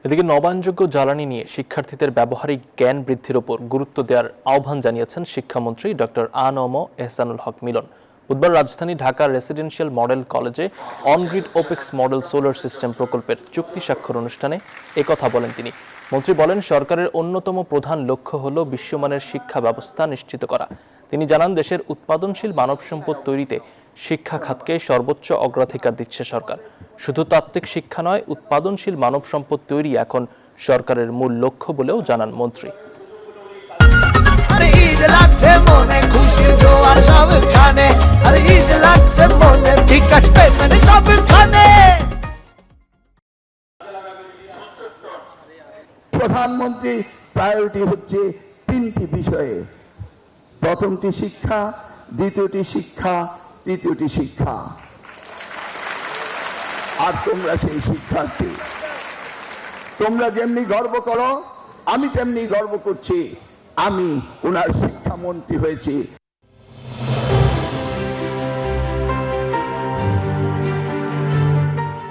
এদিকে নবায়নযোগ্য জ্বালানি নিয়ে শিক্ষার্থীদের ব্যবহারিক জ্ঞান বৃদ্ধির ওপর গুরুত্ব দেওয়ার আহ্বান জানিয়েছেন শিক্ষামন্ত্রী ডক্টর আ.ন.ম এহসানুল হক মিলন। বুধবার রাজধানী ঢাকার রেসিডেন্সিয়াল মডেল কলেজে on-grid opex model solar system প্রকল্পের চুক্তি স্বাক্ষর অনুষ্ঠানে একথা বলেন তিনি। মন্ত্রী বলেন, সরকারের অন্যতম প্রধান লক্ষ্য হল বিশ্বমানের শিক্ষা ব্যবস্থা নিশ্চিত করা। তিনি জানান, দেশের উৎপাদনশীল মানব সম্পদ তৈরিতে শিক্ষা খাতকে সর্বোচ্চ অগ্রাধিকার দিচ্ছে সরকার। শুধু তাত্ত্বিক শিক্ষা নয়, উৎপাদনশীল মানব সম্পদ তৈরি এখন সরকারের মূল লক্ষ্য বলেও জানান মন্ত্রী। প্রধানমন্ত্রী প্রায়োরিটি হচ্ছে তিনটি বিষয়ে। প্রথমটি শিক্ষা, দ্বিতীয়টি শিক্ষা, তৃতীয়টি শিক্ষা। আর তোমরা সেই শিক্ষার্থী, তোমরা যেমনি গর্ব করো, আমি তেমনি গর্ব করছি। আমি ওনার শিক্ষামন্ত্রী হয়েছি।